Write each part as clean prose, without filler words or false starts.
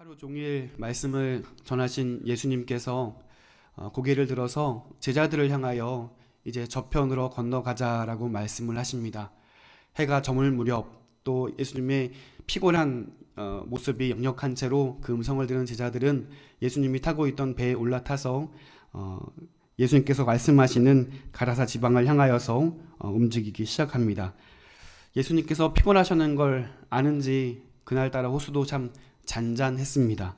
하루 종일 말씀을 전하신 예수님께서 고개를 들어서 제자들을 향하여 이제 저편으로 건너가자라고 말씀을 하십니다. 해가 저물 무렵 또 예수님의 피곤한 모습이 역력한 채로 그 음성을 들은 제자들은 예수님이 타고 있던 배에 올라타서 예수님께서 말씀하시는 가라사 지방을 향하여서 움직이기 시작합니다. 예수님께서 피곤하셨는 걸 아는지 그날따라 호수도 참 잔잔했습니다.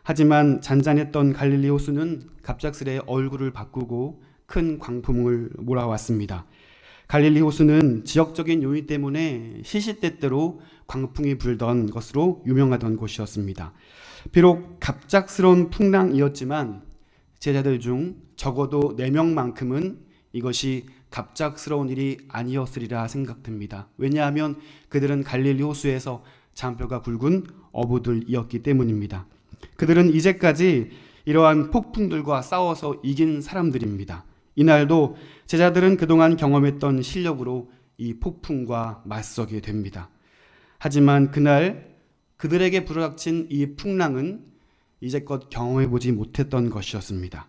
하지만 잔잔했던 갈릴리 호수는 갑작스레 얼굴을 바꾸고 큰 광풍을 몰아왔습니다. 갈릴리 호수는 지역적인 요인 때문에 시시때때로 광풍이 불던 것으로 유명하던 곳이었습니다. 비록 갑작스러운 풍랑이었지만 제자들 중 적어도 4명만큼은 이것이 갑작스러운 일이 아니었으리라 생각됩니다. 왜냐하면 그들은 갈릴리 호수에서 잔뼈가 굵은 어부들이었기 때문입니다. 그들은 이제까지 이러한 폭풍들과 싸워서 이긴 사람들입니다. 이날도 제자들은 그동안 경험했던 실력으로 이 폭풍과 맞서게 됩니다. 하지만 그날 그들에게 불어닥친 이 풍랑은 이제껏 경험해보지 못했던 것이었습니다.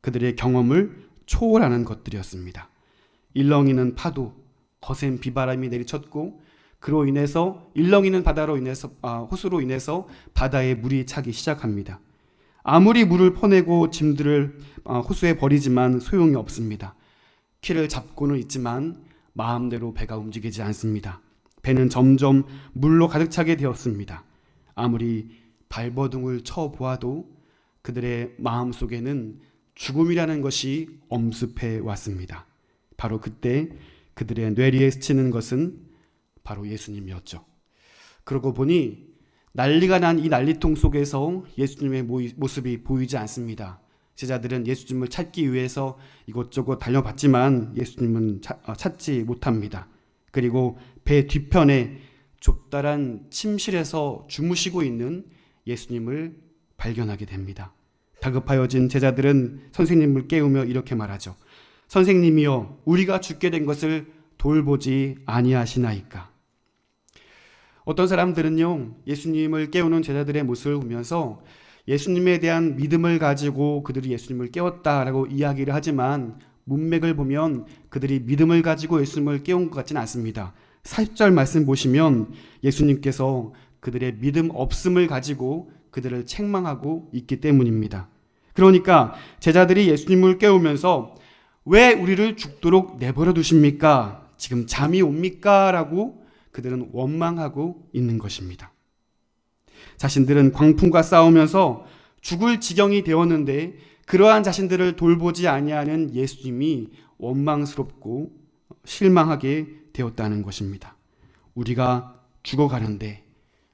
그들의 경험을 초월하는 것들이었습니다. 일렁이는 파도, 거센 비바람이 내리쳤고 그로 인해서 일렁이는 호수로 인해서 바다에 물이 차기 시작합니다. 아무리 물을 퍼내고 짐들을 호수에 버리지만 소용이 없습니다. 키를 잡고는 있지만 마음대로 배가 움직이지 않습니다. 배는 점점 물로 가득 차게 되었습니다. 아무리 발버둥을 쳐보아도 그들의 마음속에는 죽음이라는 것이 엄습해 왔습니다. 바로 그때 그들의 뇌리에 스치는 것은 바로 예수님이었죠. 그러고 보니 난리가 난 이 난리통 속에서 예수님의 모습이 보이지 않습니다. 제자들은 예수님을 찾기 위해서 이곳저곳 달려봤지만 예수님은 찾지 못합니다. 그리고 배 뒤편에 좁다란 침실에서 주무시고 있는 예수님을 발견하게 됩니다. 다급하여진 제자들은 선생님을 깨우며 이렇게 말하죠. 선생님이여, 우리가 죽게 된 것을 돌보지 아니하시나이까. 어떤 사람들은요, 예수님을 깨우는 제자들의 모습을 보면서 예수님에 대한 믿음을 가지고 그들이 예수님을 깨웠다라고 이야기를 하지만 문맥을 보면 그들이 믿음을 가지고 예수님을 깨운 것 같지는 않습니다. 40절 말씀 보시면 예수님께서 그들의 믿음 없음을 가지고 그들을 책망하고 있기 때문입니다. 그러니까 제자들이 예수님을 깨우면서 왜 우리를 죽도록 내버려 두십니까? 지금 잠이 옵니까? 라고 그들은 원망하고 있는 것입니다. 자신들은 광풍과 싸우면서 죽을 지경이 되었는데 그러한 자신들을 돌보지 아니하는 예수님이 원망스럽고 실망하게 되었다는 것입니다. 우리가 죽어가는데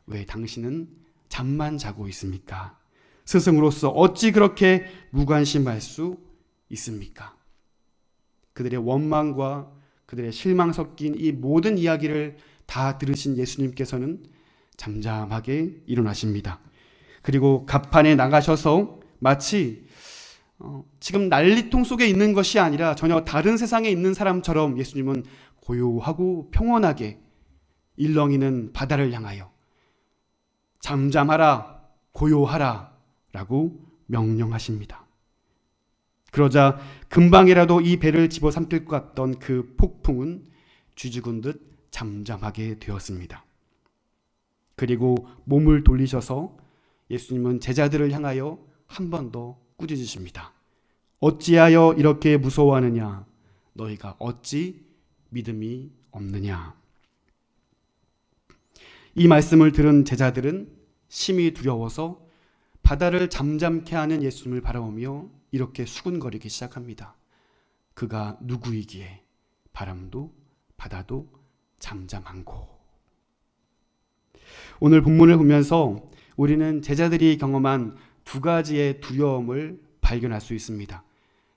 왜 당신은 잠만 자고 있습니까? 스승으로서 어찌 그렇게 무관심할 수 있습니까? 그들의 원망과 그들의 실망 섞인 이 모든 이야기를 다 들으신 예수님께서는 잠잠하게 일어나십니다. 그리고 갑판에 나가셔서 마치 지금 난리통 속에 있는 것이 아니라 전혀 다른 세상에 있는 사람처럼 예수님은 고요하고 평온하게 일렁이는 바다를 향하여 잠잠하라, 고요하라 라고 명령하십니다. 그러자 금방이라도 이 배를 집어삼킬 것 같던 그 폭풍은 쥐죽은 듯 잠잠하게 되었습니다. 그리고 몸을 돌리셔서 예수님은 제자들을 향하여 한 번 더 꾸짖으십니다. 어찌하여 이렇게 무서워하느냐? 너희가 어찌 믿음이 없느냐? 이 말씀을 들은 제자들은 심히 두려워서 바다를 잠잠케 하는 예수님을 바라보며 이렇게 수군거리기 시작합니다. 그가 누구이기에 바람도 바다도 잠잠한고. 오늘 본문을 보면서 우리는 제자들이 경험한 두 가지의 두려움을 발견할 수 있습니다.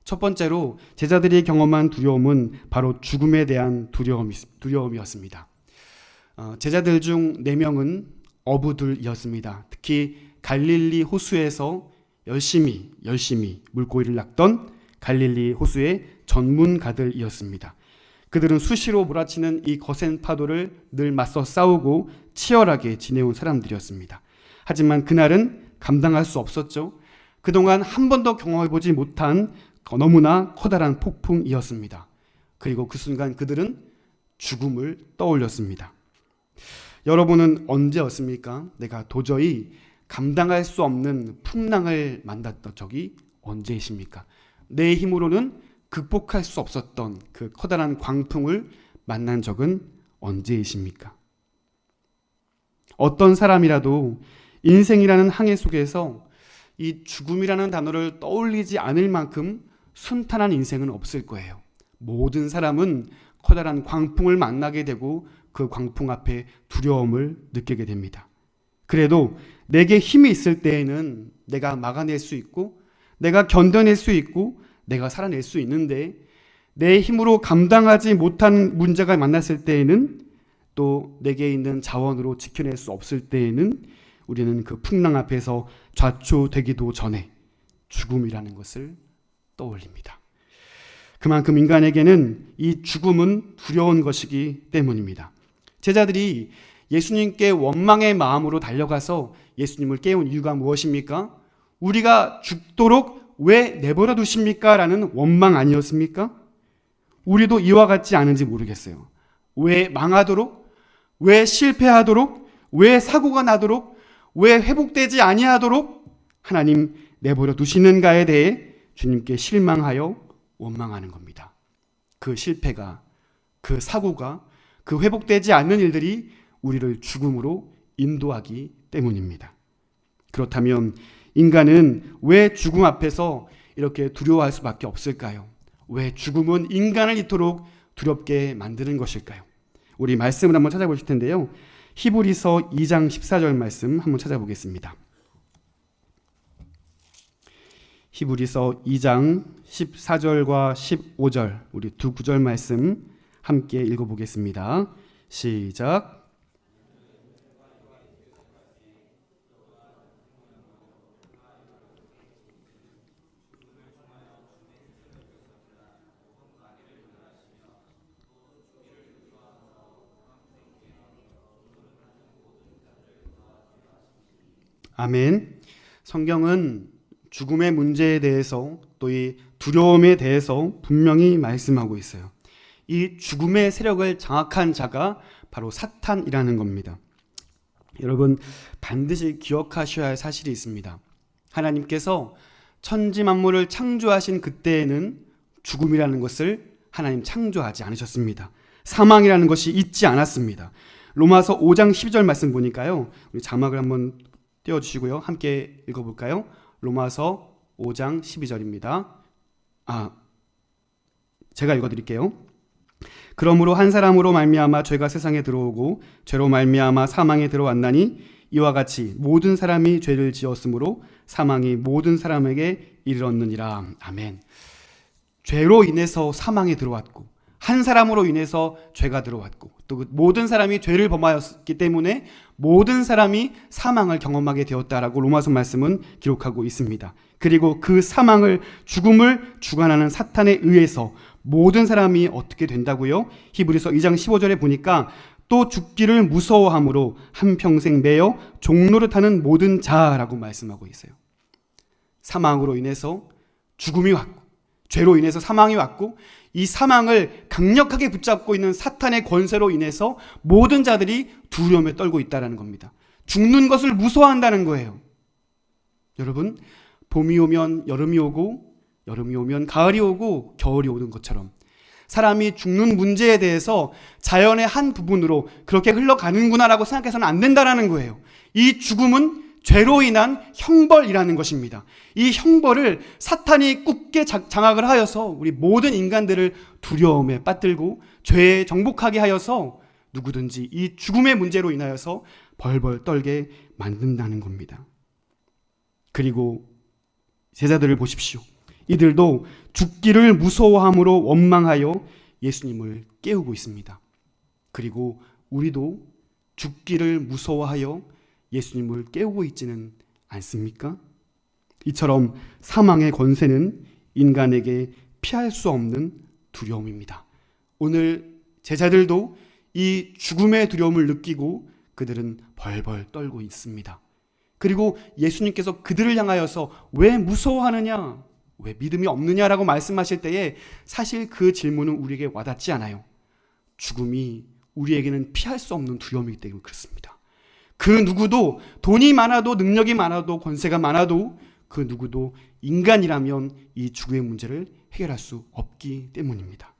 첫 번째로 제자들이 경험한 두려움은 바로 죽음에 대한 두려움이었습니다. 제자들 중 4명은 어부들이었습니다. 특히 갈릴리 호수에서 열심히 물고기를 낚던 갈릴리 호수의 전문가들이었습니다. 그들은 수시로 몰아치는 이 거센 파도를 늘 맞서 싸우고 치열하게 지내온 사람들이었습니다. 하지만 그날은 감당할 수 없었죠. 그동안 한 번도 경험해보지 못한 너무나 커다란 폭풍이었습니다. 그리고 그 순간 그들은 죽음을 떠올렸습니다. 여러분은 언제였습니까? 내가 도저히 감당할 수 없는 풍랑을 만났던 적이 언제이십니까? 내 힘으로는 극복할 수 없었던 그 커다란 광풍을 만난 적은 언제이십니까? 어떤 사람이라도 인생이라는 항해 속에서 이 죽음이라는 단어를 떠올리지 않을 만큼 순탄한 인생은 없을 거예요. 모든 사람은 커다란 광풍을 만나게 되고 그 광풍 앞에 두려움을 느끼게 됩니다. 그래도 내게 힘이 있을 때에는 내가 막아낼 수 있고 내가 견뎌낼 수 있고 내가 살아낼 수 있는데 내 힘으로 감당하지 못한 문제가 만났을 때에는 또 내게 있는 자원으로 지켜낼 수 없을 때에는 우리는 그 풍랑 앞에서 좌초되기도 전에 죽음이라는 것을 떠올립니다. 그만큼 인간에게는 이 죽음은 두려운 것이기 때문입니다. 제자들이 예수님께 원망의 마음으로 달려가서 예수님을 깨운 이유가 무엇입니까? 우리가 죽도록 왜 내버려 두십니까? 라는 원망 아니었습니까? 우리도 이와 같지 않은지 모르겠어요. 왜 망하도록? 왜 실패하도록? 왜 사고가 나도록? 왜 회복되지 아니하도록 하나님 내버려 두시는가에 대해 주님께 실망하여 원망하는 겁니다. 그 실패가, 그 사고가, 그 회복되지 않는 일들이 우리를 죽음으로 인도하기 때문입니다. 그렇다면 인간은 왜 죽음 앞에서 이렇게 두려워할 수밖에 없을까요? 왜 죽음은 인간을 이토록 두렵게 만드는 것일까요? 우리 말씀을 한번 찾아보실 텐데요. 히브리서 2장 14절 말씀 한번 찾아보겠습니다. 히브리서 2장 14절과 15절 우리 두 구절 말씀 함께 읽어보겠습니다. 시작. 아멘. 성경은 죽음의 문제에 대해서 또 이 두려움에 대해서 분명히 말씀하고 있어요. 이 죽음의 세력을 장악한 자가 바로 사탄이라는 겁니다. 여러분 반드시 기억하셔야 할 사실이 있습니다. 하나님께서 천지 만물을 창조하신 그때에는 죽음이라는 것을 하나님 창조하지 않으셨습니다. 사망이라는 것이 있지 않았습니다. 로마서 5장 12절 말씀 보니까요. 우리 자막을 한번 띄워주시고요. 함께 읽어볼까요? 로마서 5장 12절입니다. 제가 읽어드릴게요. 그러므로 한 사람으로 말미암아 죄가 세상에 들어오고 죄로 말미암아 사망에 들어왔나니 이와 같이 모든 사람이 죄를 지었으므로 사망이 모든 사람에게 이르렀느니라. 아멘. 죄로 인해서 사망에 들어왔고 한 사람으로 인해서 죄가 들어왔고 또 모든 사람이 죄를 범하였기 때문에 모든 사람이 사망을 경험하게 되었다라고 로마서 말씀은 기록하고 있습니다. 그리고 그 사망을 죽음을 주관하는 사탄에 의해서 모든 사람이 어떻게 된다고요? 히브리서 2장 15절에 보니까 또 죽기를 무서워함으로 한평생 매여 종노릇하는 모든 자라고 말씀하고 있어요. 사망으로 인해서 죽음이 왔고 죄로 인해서 사망이 왔고 이 사망을 강력하게 붙잡고 있는 사탄의 권세로 인해서 모든 자들이 두려움에 떨고 있다는 겁니다. 죽는 것을 무서워한다는 거예요. 여러분, 봄이 오면 여름이 오고 여름이 오면 가을이 오고 겨울이 오는 것처럼 사람이 죽는 문제에 대해서 자연의 한 부분으로 그렇게 흘러가는구나라고 생각해서는 안 된다는 거예요. 이 죽음은 죄로 인한 형벌이라는 것입니다. 이 형벌을 사탄이 굳게 장악을 하여서 우리 모든 인간들을 두려움에 빠뜨리고 죄에 정복하게 하여서 누구든지 이 죽음의 문제로 인하여서 벌벌 떨게 만든다는 겁니다. 그리고 제자들을 보십시오. 이들도 죽기를 무서워함으로 원망하여 예수님을 깨우고 있습니다. 그리고 우리도 죽기를 무서워하여 예수님을 깨우고 있지는 않습니까? 이처럼 사망의 권세는 인간에게 피할 수 없는 두려움입니다. 오늘 제자들도 이 죽음의 두려움을 느끼고 그들은 벌벌 떨고 있습니다. 그리고 예수님께서 그들을 향하여서 왜 무서워하느냐, 왜 믿음이 없느냐라고 말씀하실 때에 사실 그 질문은 우리에게 와닿지 않아요. 죽음이 우리에게는 피할 수 없는 두려움이기 때문에 그렇습니다. 그 누구도 돈이 많아도 능력이 많아도 권세가 많아도 그 누구도 인간이라면 이 죽음의 문제를 해결할 수 없기 때문입니다.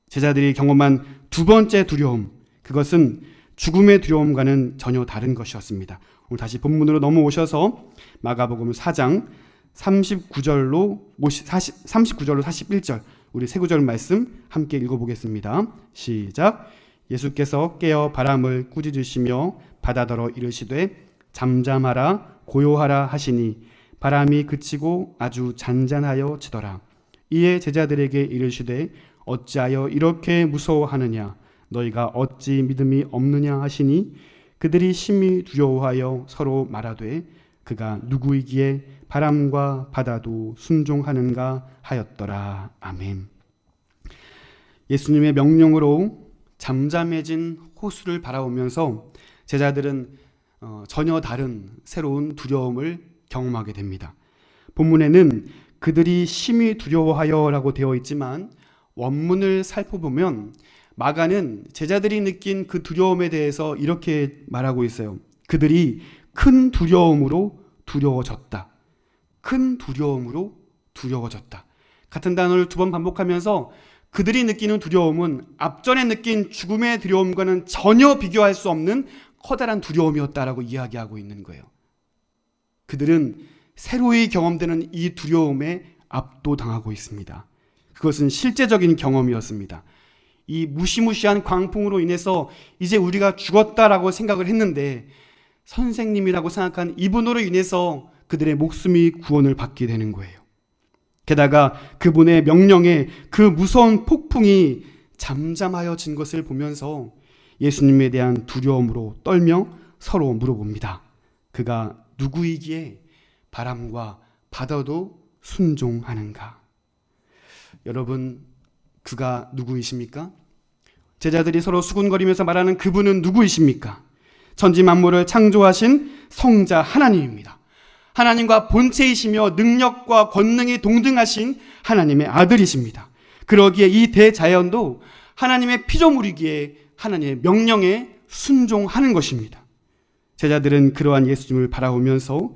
제자들이 경험한 두 번째 두려움, 그것은 죽음의 두려움과는 전혀 다른 것이었습니다. 오늘 다시 본문으로 넘어오셔서 마가복음 4장 39절로 41절 우리 세 구절 말씀 함께 읽어보겠습니다. 시작. 예수께서 깨어 바람을 꾸짖으시며 바다더러 이르시되 잠잠하라 고요하라 하시니 바람이 그치고 아주 잔잔하여 지더라. 이에 제자들에게 이르시되 어찌하여 이렇게 무서워하느냐 너희가 어찌 믿음이 없느냐 하시니 그들이 심히 두려워하여 서로 말하되 그가 누구이기에 바람과 바다도 순종하는가 하였더라. 아멘. 예수님의 명령으로 잠잠해진 호수를 바라보면서 제자들은 전혀 다른 새로운 두려움을 경험하게 됩니다. 본문에는 그들이 심히 두려워하여 라고 되어 있지만 원문을 살펴보면 마가는 제자들이 느낀 그 두려움에 대해서 이렇게 말하고 있어요. 그들이 큰 두려움으로 두려워졌다. 큰 두려움으로 두려워졌다. 같은 단어를 두 번 반복하면서 그들이 느끼는 두려움은 앞전에 느낀 죽음의 두려움과는 전혀 비교할 수 없는 커다란 두려움이었다라고 이야기하고 있는 거예요. 그들은 새로이 경험되는 이 두려움에 압도당하고 있습니다. 그것은 실제적인 경험이었습니다. 이 무시무시한 광풍으로 인해서 이제 우리가 죽었다라고 생각을 했는데 선생님이라고 생각한 이분으로 인해서 그들의 목숨이 구원을 받게 되는 거예요. 게다가 그분의 명령에 그 무서운 폭풍이 잠잠하여진 것을 보면서 예수님에 대한 두려움으로 떨며 서로 물어봅니다. 그가 누구이기에 바람과 바다도 순종하는가? 여러분, 그가 누구이십니까? 제자들이 서로 수군거리면서 말하는 그분은 누구이십니까? 천지 만물을 창조하신 성자 하나님입니다. 하나님과 본체이시며 능력과 권능이 동등하신 하나님의 아들이십니다. 그러기에 이 대자연도 하나님의 피조물이기에 하나님의 명령에 순종하는 것입니다. 제자들은 그러한 예수님을 바라보면서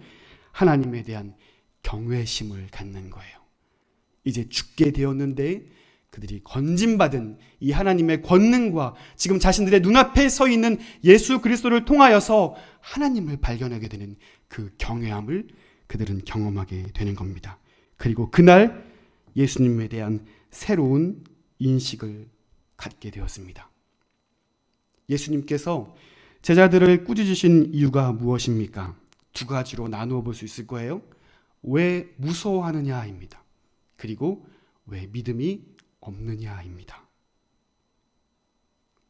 하나님에 대한 경외심을 갖는 거예요. 이제 죽게 되었는데 그들이 건진받은 이 하나님의 권능과 지금 자신들의 눈앞에 서 있는 예수 그리스도를 통하여서 하나님을 발견하게 되는 그 경외함을 그들은 경험하게 되는 겁니다. 그리고 그날 예수님에 대한 새로운 인식을 갖게 되었습니다. 예수님께서 제자들을 꾸짖으신 이유가 무엇입니까? 두 가지로 나누어 볼 수 있을 거예요. 왜 무서워하느냐입니다. 그리고 왜 믿음이 없느냐입니다.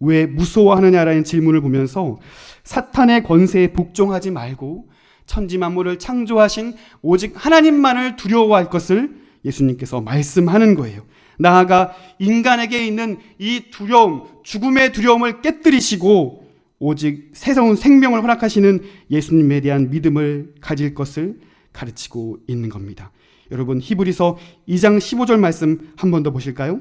왜 무서워하느냐라는 질문을 보면서 사탄의 권세에 복종하지 말고 천지 만물을 창조하신 오직 하나님만을 두려워할 것을 예수님께서 말씀하는 거예요. 나아가 인간에게 있는 이 두려움, 죽음의 두려움을 깨뜨리시고 오직 새로운 생명을 허락하시는 예수님에 대한 믿음을 가질 것을 가르치고 있는 겁니다. 여러분, 히브리서 2장 15절 말씀 한 번 더 보실까요?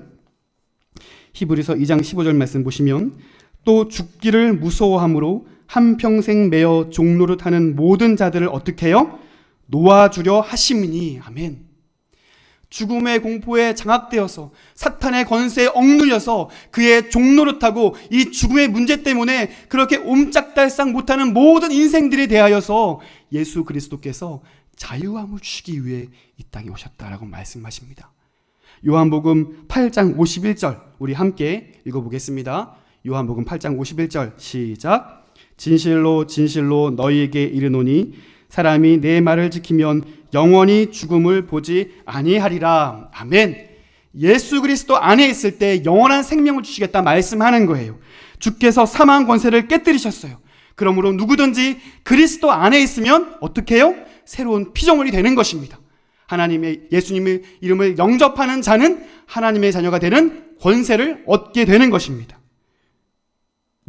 히브리서 2장 15절 말씀 보시면 또 죽기를 무서워함으로 한평생 매어 종노릇하는 모든 자들을 어떻게 해요? 놓아주려 하심이니. 아멘. 죽음의 공포에 장악되어서 사탄의 권세에 억눌려서 그의 종노릇하고 이 죽음의 문제 때문에 그렇게 옴짝달싹 못하는 모든 인생들에 대하여서 예수 그리스도께서 자유함을 주시기 위해 이 땅에 오셨다라고 말씀하십니다. 요한복음 8장 51절 우리 함께 읽어보겠습니다. 요한복음 8장 51절 시작. 진실로 진실로 너희에게 이르노니 사람이 내 말을 지키면 영원히 죽음을 보지 아니하리라. 아멘. 예수 그리스도 안에 있을 때 영원한 생명을 주시겠다 말씀하는 거예요. 주께서 사망 권세를 깨뜨리셨어요. 그러므로 누구든지 그리스도 안에 있으면 어떻게 해요? 새로운 피조물이 되는 것입니다. 하나님의 예수님의 이름을 영접하는 자는 하나님의 자녀가 되는 권세를 얻게 되는 것입니다.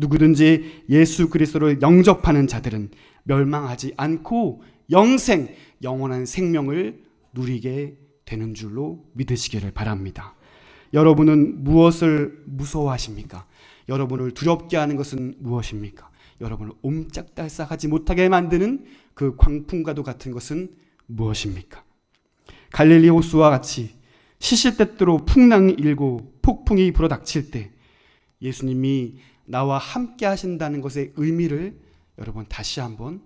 누구든지 예수 그리스도를 영접하는 자들은 멸망하지 않고 영원한 생명을 누리게 되는 줄로 믿으시기를 바랍니다. 여러분은 무엇을 무서워하십니까? 여러분을 두렵게 하는 것은 무엇입니까? 여러분을 옴짝달싹하지 못하게 만드는 그 광풍과도 같은 것은 무엇입니까? 갈릴리 호수와 같이 시시때때로 풍랑이 일고 폭풍이 불어닥칠 때 예수님이 나와 함께 하신다는 것의 의미를 여러분 다시 한번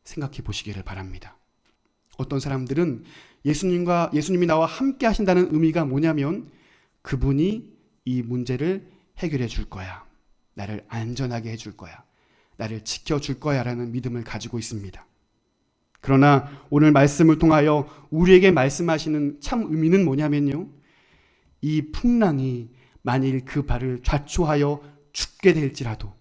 생각해 보시기를 바랍니다. 어떤 사람들은 예수님이 나와 함께 하신다는 의미가 뭐냐면 그분이 이 문제를 해결해 줄 거야. 나를 안전하게 해줄 거야. 나를 지켜줄 거야 라는 믿음을 가지고 있습니다. 그러나 오늘 말씀을 통하여 우리에게 말씀하시는 참 의미는 뭐냐면요. 이 풍랑이 만일 그 발을 좌초하여 죽게 될지라도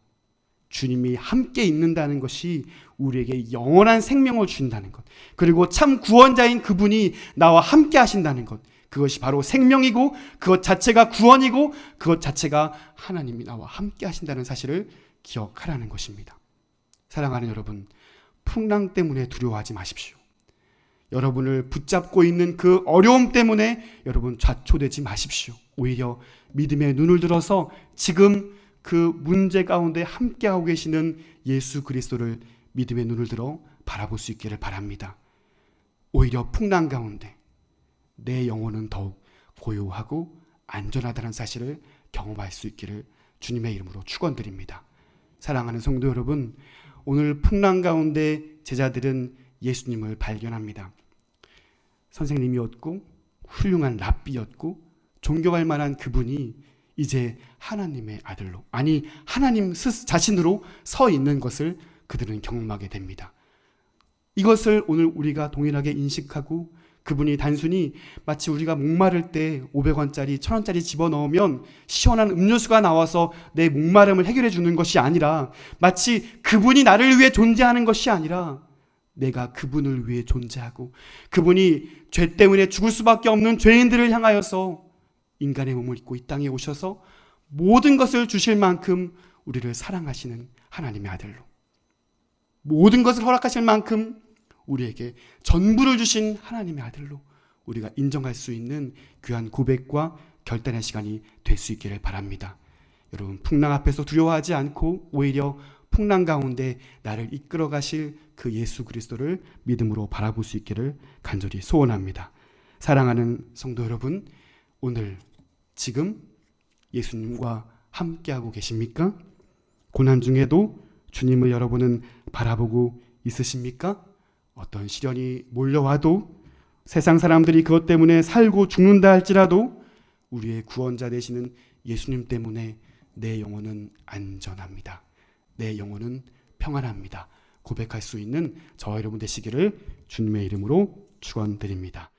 주님이 함께 있는다는 것이 우리에게 영원한 생명을 주신다는 것, 그리고 참 구원자인 그분이 나와 함께 하신다는 것, 그것이 바로 생명이고 그것 자체가 구원이고 그것 자체가 하나님이 나와 함께 하신다는 사실을 기억하라는 것입니다. 사랑하는 여러분, 풍랑 때문에 두려워하지 마십시오. 여러분을 붙잡고 있는 그 어려움 때문에 여러분 좌초되지 마십시오. 오히려 믿음의 눈을 들어서 지금 그 문제 가운데 함께하고 계시는 예수 그리스도를 믿음의 눈을 들어 바라볼 수 있기를 바랍니다. 오히려 풍랑 가운데 내 영혼은 더욱 고요하고 안전하다는 사실을 경험할 수 있기를 주님의 이름으로 축원드립니다. 사랑하는 성도 여러분, 오늘 풍랑 가운데 제자들은 예수님을 발견합니다. 선생님이었고 훌륭한 랍비였고 존경할 만한 그분이 이제 하나님의 아들로, 아니 하나님 자신으로 서 있는 것을 그들은 경험하게 됩니다. 이것을 오늘 우리가 동일하게 인식하고 그분이 단순히 마치 우리가 목마를 때 500원짜리 1000원짜리 집어넣으면 시원한 음료수가 나와서 내 목마름을 해결해 주는 것이 아니라, 마치 그분이 나를 위해 존재하는 것이 아니라 내가 그분을 위해 존재하고 그분이 죄 때문에 죽을 수밖에 없는 죄인들을 향하여서 인간의 몸을 입고 이 땅에 오셔서 모든 것을 주실 만큼 우리를 사랑하시는 하나님의 아들로, 모든 것을 허락하실 만큼 우리에게 전부를 주신 하나님의 아들로 우리가 인정할 수 있는 귀한 고백과 결단의 시간이 될 수 있기를 바랍니다. 여러분, 풍랑 앞에서 두려워하지 않고 오히려 풍랑 가운데 나를 이끌어 가실 그 예수 그리스도를 믿음으로 바라볼 수 있기를 간절히 소원합니다. 사랑하는 성도 여러분, 오늘 지금 예수님과 함께하고 계십니까? 고난 중에도 주님을 여러분은 바라보고 있으십니까? 어떤 시련이 몰려와도, 세상 사람들이 그것 때문에 살고 죽는다 할지라도 우리의 구원자 되시는 예수님 때문에 내 영혼은 안전합니다. 내 영혼은 평안합니다. 고백할 수 있는 저와 여러분 되시기를 주님의 이름으로 축원드립니다.